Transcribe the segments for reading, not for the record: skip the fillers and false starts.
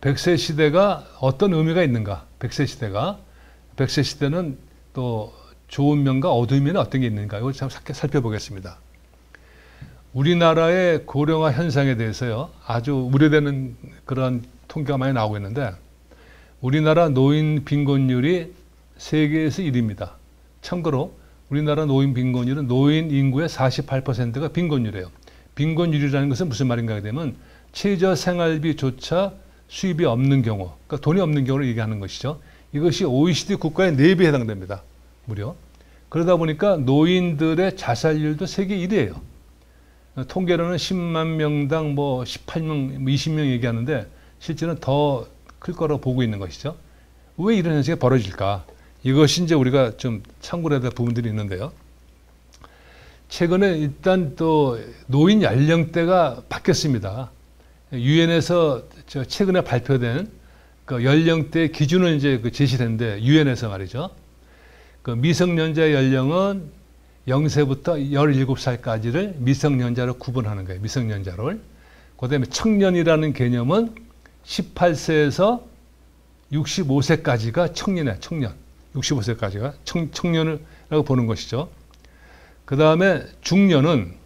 100세 시대가 어떤 의미가 있는가? 100세 시대가 100세 시대는 또 좋은 면과 어두운 면이 어떤 게 있는가? 이걸 참 살펴보겠습니다. 우리나라의 고령화 현상에 대해서요, 아주 우려되는 그런 통계가 많이 나오고 있는데, 우리나라 노인 빈곤율이 세계에서 1위입니다. 참고로 우리나라 노인 빈곤율은 노인 인구의 48%가 빈곤율이에요. 빈곤율이라는 것은 무슨 말인가 하면 최저 생활비조차 수입이 없는 경우, 그러니까 돈이 없는 경우를 얘기하는 것이죠. 이것이 OECD 국가의 4배에 해당됩니다. 무려. 그러다 보니까 노인들의 자살률도 세계 1위예요. 통계로는 10만 명당 뭐 18명, 20명 얘기하는데 실제는 더 클 거라고 보고 있는 것이죠. 왜 이런 현상이 벌어질까? 이것이 이제 우리가 좀 참고를 해야 될 부분들이 있는데요. 최근에 일단 또 노인 연령대가 바뀌었습니다. 유엔에서 최근에 발표된 그 연령대 기준을 이제 제시를 했는데, 유엔에서 말이죠. 그 미성년자 연령은 0세부터 17살까지를 미성년자로 구분하는 거예요. 미성년자를. 그 다음에 청년이라는 개념은 18세에서 65세까지가 청년이야, 청년. 65세까지가 청년이라고 보는 것이죠. 그 다음에 중년은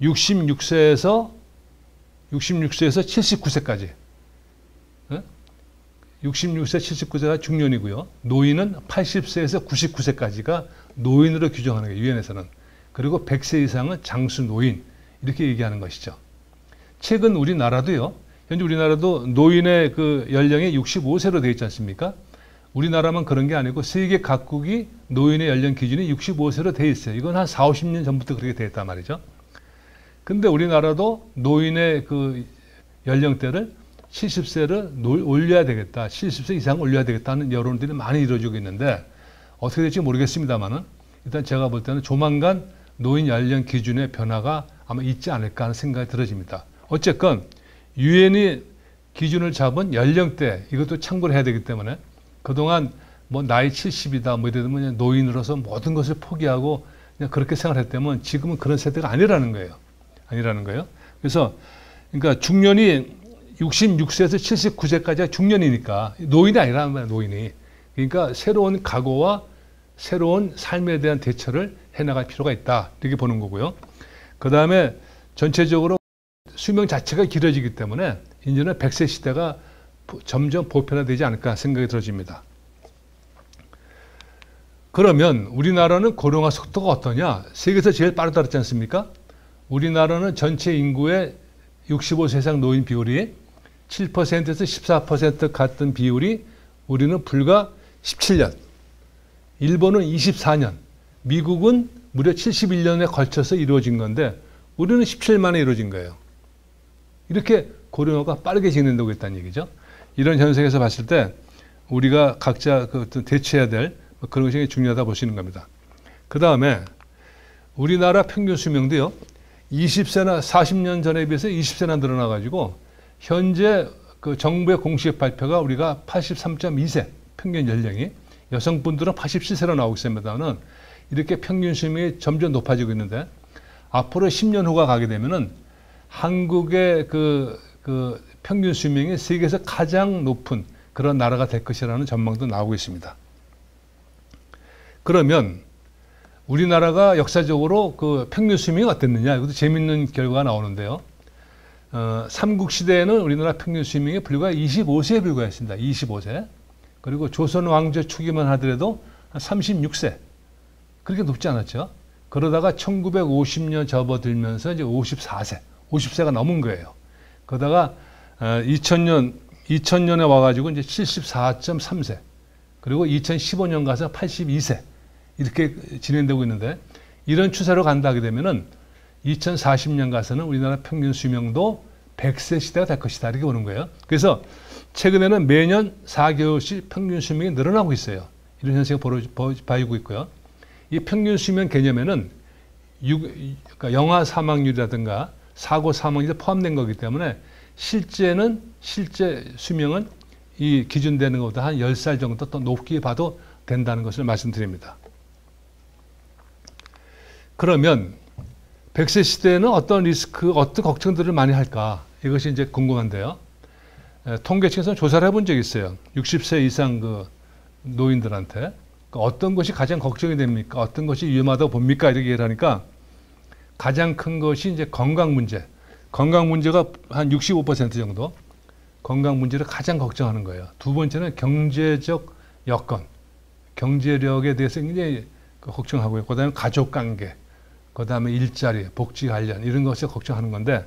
66세에서 79세까지. 66세, 79세가 중년이고요. 노인은 80세에서 99세까지가 노인으로 규정하는 거예요, 유엔에서는. 그리고 100세 이상은 장수 노인, 이렇게 얘기하는 것이죠. 최근 우리나라도요, 현재 우리나라도 노인의 그 연령이 65세로 되어 있지 않습니까? 우리나라만 그런 게 아니고 세계 각국이 노인의 연령 기준이 65세로 되어 있어요. 이건 한 4, 50년 전부터 그렇게 되어 있단 말이죠. 근데 우리나라도 노인의 그 연령대를 70세를 올려야 되겠다, 70세 이상 올려야 되겠다는 여론들이 많이 이루어지고 있는데, 어떻게 될지 모르겠습니다만은 일단 제가 볼 때는 조만간 노인 연령 기준의 변화가 아마 있지 않을까 하는 생각이 들어집니다. 어쨌건 유엔이 기준을 잡은 연령대, 이것도 참고를 해야 되기 때문에 그동안 뭐 나이 70이다 뭐 이러면 노인으로서 모든 것을 포기하고 그냥 그렇게 생활했다면 지금은 그런 세대가 아니라는 거예요. 아니라는 거예요. 그래서 그러니까 중년이 66세에서 79세까지가 중년이니까 노인이 아니라는 거예요, 노인이. 그러니까 새로운 각오와 새로운 삶에 대한 대처를 해나갈 필요가 있다, 이렇게 보는 거고요. 그 다음에 전체적으로 수명 자체가 길어지기 때문에 이제는 100세 시대가 점점 보편화되지 않을까 생각이 들어집니다. 그러면 우리나라는 고령화 속도가 어떠냐? 세계에서 제일 빠르다 그랬지 않습니까? 우리나라는 전체 인구의 65세 이상 노인 비율이 7%에서 14% 같은 비율이 우리는 불과 17년, 일본은 24년, 미국은 무려 71년에 걸쳐서 이루어진 건데 우리는 17년 만에 이루어진 거예요. 이렇게 고령화가 빠르게 진행되고 있다는 얘기죠. 이런 현상에서 봤을 때 우리가 각자 대처해야 될 그런 것이 중요하다 보시는 겁니다. 그 다음에 우리나라 평균 수명도요, 20세나 40년 전에 비해서 20세나 늘어나가지고 현재 그 정부의 공식 발표가 우리가 83.2세 평균 연령이, 여성분들은 87세로 나오고 있습니다만 이렇게 평균 수명이 점점 높아지고 있는데 앞으로 10년 후가 가게 되면은 한국의 그 평균 수명이 세계에서 가장 높은 그런 나라가 될 것이라는 전망도 나오고 있습니다. 그러면 우리나라가 역사적으로 그 평균 수명이 어땠느냐, 이것도 재밌는 결과가 나오는데요. 삼국시대에는 우리나라 평균 수명이 불과 25세에 불과했습니다. 25세. 그리고 조선 왕조 초기만 하더라도 한 36세. 그렇게 높지 않았죠. 그러다가 1950년 접어들면서 이제 54세, 50세가 넘은 거예요. 그러다가 2000년에 와가지고 이제 74.3세. 그리고 2015년 가서 82세. 이렇게 진행되고 있는데, 이런 추세로 간다 하게 되면은 2040년 가서는 우리나라 평균 수명도 100세 시대가 될 것이다, 이렇게 보는 거예요. 그래서 최근에는 매년 4개월씩 평균 수명이 늘어나고 있어요. 이런 현상이 보이고 있고요. 이 평균 수명 개념에는 그러니까 영아 사망률이라든가 사고 사망이 포함된 거기 때문에 실제 수명은 이 기준되는 것보다 한 10살 정도 더 높게 봐도 된다는 것을 말씀드립니다. 그러면 100세 시대에는 어떤 리스크, 어떤 걱정들을 많이 할까? 이것이 이제 궁금한데요. 통계청에서 조사를 해본 적이 있어요. 60세 이상 그 노인들한테 어떤 것이 가장 걱정이 됩니까? 어떤 것이 위험하다고 봅니까? 이렇게 얘기를 하니까 가장 큰 것이 이제 건강 문제. 건강 문제가 한 65% 정도 건강 문제를 가장 걱정하는 거예요. 두 번째는 경제적 여건, 경제력에 대해서 굉장히 걱정하고요. 그 다음에 가족 관계, 그 다음에 일자리, 복지 관련 이런 것을 걱정하는 건데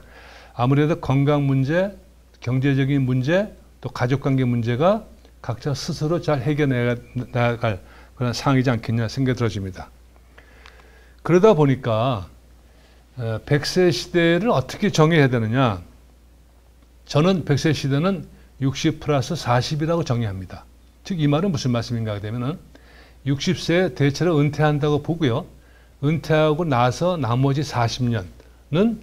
아무래도 건강 문제, 경제적인 문제, 또 가족 관계 문제가 각자 스스로 잘 해결해 나갈 그런 상황이지 않겠냐 생각이 들어집니다. 그러다 보니까 100세 시대를 어떻게 정의해야 되느냐. 저는 100세 시대는 60 플러스 40이라고 정의합니다. 즉 이 말은 무슨 말씀인가 하면은 60세에 대체로 은퇴한다고 보고요. 은퇴하고 나서 나머지 40년은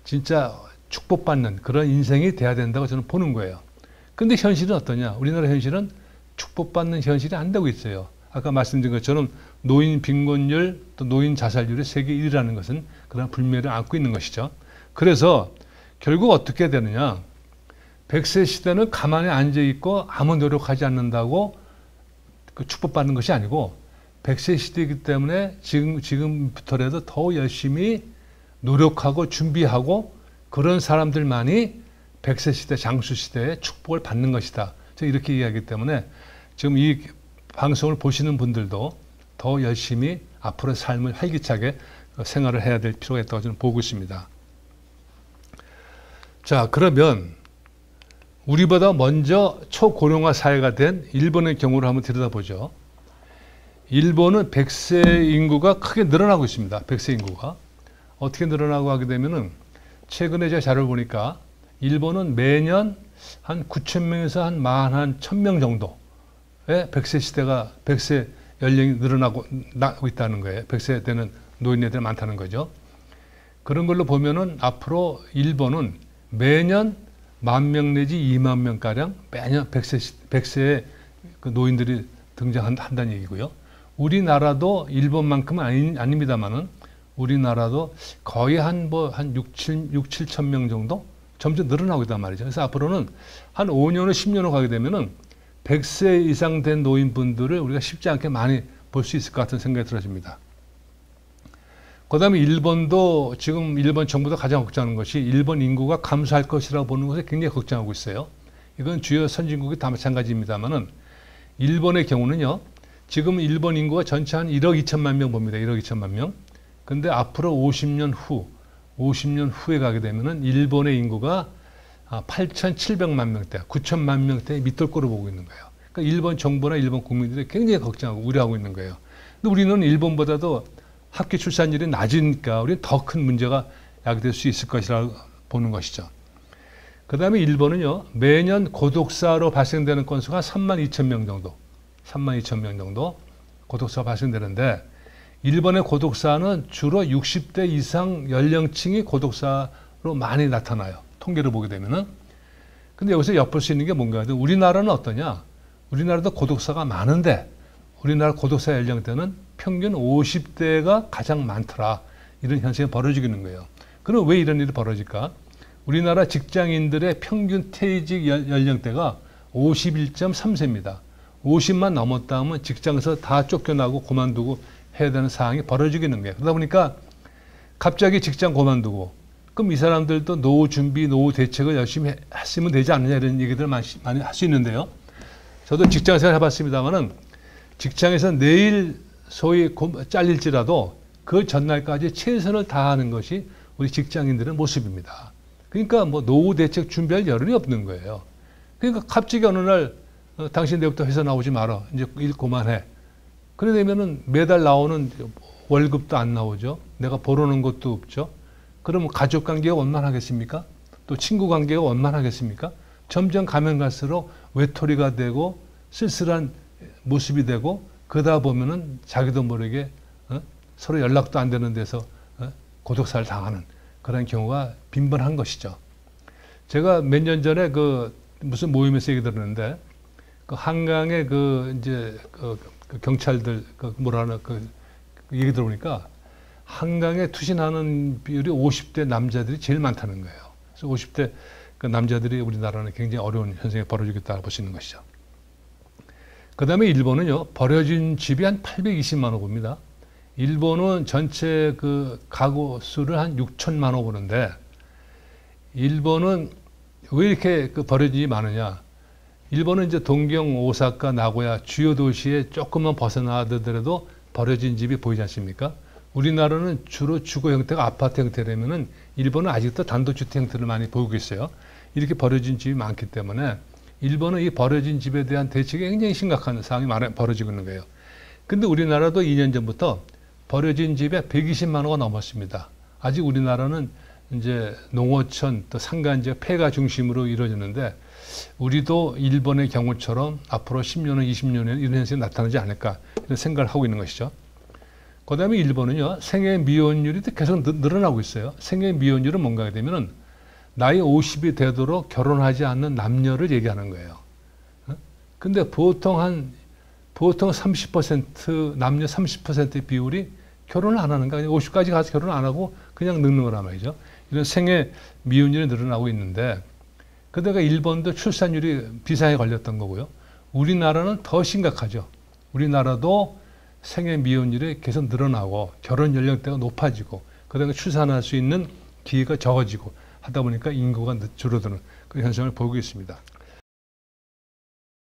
진짜 축복받는 그런 인생이 돼야 된다고 저는 보는 거예요. 근데 현실은 어떠냐? 우리나라 현실은 축복받는 현실이 안 되고 있어요. 아까 말씀드린 것처럼 노인 빈곤율 또 노인 자살률이 세계 1위라는 것은 그런 불매를 안고 있는 것이죠. 그래서 결국 어떻게 되느냐. 100세 시대는 가만히 앉아있고 아무 노력하지 않는다고 그 축복받는 것이 아니고 100세 시대이기 때문에 지금부터라도 더 열심히 노력하고 준비하고 그런 사람들만이 100세 시대 장수 시대에 축복을 받는 것이다. 제가 이렇게 이야기하기 때문에 지금 이 방송을 보시는 분들도 더 열심히 앞으로의 삶을 활기차게 생활을 해야 될 필요가 있다고 저는 보고 있습니다. 자, 그러면 우리보다 먼저 초고령화 사회가 된 일본의 경우를 한번 들여다보죠. 일본은 100세 인구가 크게 늘어나고 있습니다. 100세 인구가. 어떻게 늘어나고 하게 되면은 최근에 제가 자료를 보니까 일본은 매년 한 9천 명에서 한 10,000명 정도의 100세 시대가 100세 연령이 늘어나고 있다는 거예요. 100세 되는 노인네들이 많다는 거죠. 그런 걸로 보면은 앞으로 일본은 매년 10,000명 내지 20,000명 가량 매년 100세의 그 노인들이 등장한다는 얘기고요. 우리나라도 일본만큼은 아닙니다만은 우리나라도 거의 한 6, 7천 명 정도 점점 늘어나고 있단 말이죠. 그래서 앞으로는 한 5년 후 10년 후 가게 되면은 100세 이상 된 노인분들을 우리가 쉽지 않게 많이 볼 수 있을 것 같은 생각이 들어집니다. 그 다음에 일본도 지금 일본 정부도 가장 걱정하는 것이 일본 인구가 감소할 것이라고 보는 것에 굉장히 걱정하고 있어요. 이건 주요 선진국이 다 마찬가지입니다만은 일본의 경우는요. 지금 일본 인구가 전체 한 1억 2천만 명 봅니다. 1억 2천만 명. 근데 앞으로 50년 후에 가게 되면은 일본의 인구가 8,700만 명대, 9천만 명대에 밑돌 거로 보고 있는 거예요. 그러니까 일본 정부나 일본 국민들이 굉장히 걱정하고 우려하고 있는 거예요. 근데 우리는 일본보다도 합계 출산율이 낮으니까 우리는 더 큰 문제가 야기될 수 있을 것이라고 보는 것이죠. 그 다음에 일본은요, 매년 고독사로 발생되는 건수가 32,000명 정도, 32,000명 정도 고독사가 발생되는데, 일본의 고독사는 주로 60대 이상 연령층이 고독사로 많이 나타나요. 통계를 보게 되면은. 근데 여기서 엿볼 수 있는 게 뭔가 하면 우리나라는 어떠냐? 우리나라도 고독사가 많은데, 우리나라 고독사 연령대는 평균 50대가 가장 많더라. 이런 현상이 벌어지고 있는 거예요. 그럼 왜 이런 일이 벌어질까? 우리나라 직장인들의 평균 퇴직 연령대가 51.3세입니다. 50만 넘었다 하면 직장에서 다 쫓겨나고 그만두고 해야 되는 상황이 벌어지고 있는 거예요. 그러다 보니까 갑자기 직장 그만두고 그럼 이 사람들도 노후 준비, 노후 대책을 열심히 했으면 되지 않느냐 이런 얘기들을 많이 할 수 있는데요. 저도 직장 생활 해봤습니다만은 직장에서 내일 소위 잘릴지라도 그 전날까지 최선을 다하는 것이 우리 직장인들의 모습입니다. 그러니까 뭐 노후 대책 준비할 여론이 없는 거예요. 그러니까 갑자기 어느 날 당신 내일부터 회사 나오지 마라. 이제 일 그만해. 그래 되면은 매달 나오는 월급도 안 나오죠. 내가 벌어놓은 것도 없죠. 그러면 가족 관계가 원만하겠습니까? 또 친구 관계가 원만하겠습니까? 점점 가면 갈수록 외톨이가 되고 쓸쓸한 모습이 되고 그러다 보면은 자기도 모르게 서로 연락도 안 되는 데서 고독사를 당하는 그런 경우가 빈번한 것이죠. 제가 몇 년 전에 그 무슨 모임에서 얘기 들었는데 그 한강에 이제 경찰들 그 얘기 들어보니까 한강에 투신하는 비율이 50대 남자들이 제일 많다는 거예요. 그래서 50대 그 남자들이 우리나라는 굉장히 어려운 현상이 벌어지고 있다고 볼 수 있는 것이죠. 그 다음에 일본은요, 버려진 집이 한 820만 호구입니다. 일본은 전체 그 가구 수를 한 6천만 호 보는데, 일본은 왜 이렇게 그 버려진이 많으냐? 일본은 이제 동경, 오사카, 나고야 주요 도시에 조금만 벗어나더라도 버려진 집이 보이지 않습니까? 우리나라는 주로 주거 형태가 아파트 형태라면은 일본은 아직도 단독주택 형태를 많이 보이고 있어요. 이렇게 버려진 집이 많기 때문에 일본은 이 버려진 집에 대한 대책이 굉장히 심각한 상황이 벌어지고 있는 거예요. 근데 우리나라도 2년 전부터 버려진 집에 120만 호가 넘었습니다. 아직 우리나라는 이제 농어촌 또 산간지역 폐가 중심으로 이루어지는데 우리도 일본의 경우처럼 앞으로 10년은 20년은 이런 현상이 나타나지 않을까 이런 생각을 하고 있는 것이죠. 그 다음에 일본은요, 생애 미혼율이 계속 늘어나고 있어요. 생애 미혼율은 뭔가 되면은 나이 50이 되도록 결혼하지 않는 남녀를 얘기하는 거예요. 근데 보통 30% 남녀 30%의 비율이 결혼을 안 하는 거야. 50까지 가서 결혼 안 하고 그냥 늙는 거란 말이죠. 이런 생애 미혼율이 늘어나고 있는데, 그다가 일본도 출산율이 비상에 걸렸던 거고요. 우리나라는 더 심각하죠. 우리나라도 생애 미혼율이 계속 늘어나고 결혼 연령대가 높아지고 그다음에 출산할 수 있는 기회가 적어지고 하다 보니까 인구가 줄어드는 그런 현상을 보이고 있습니다.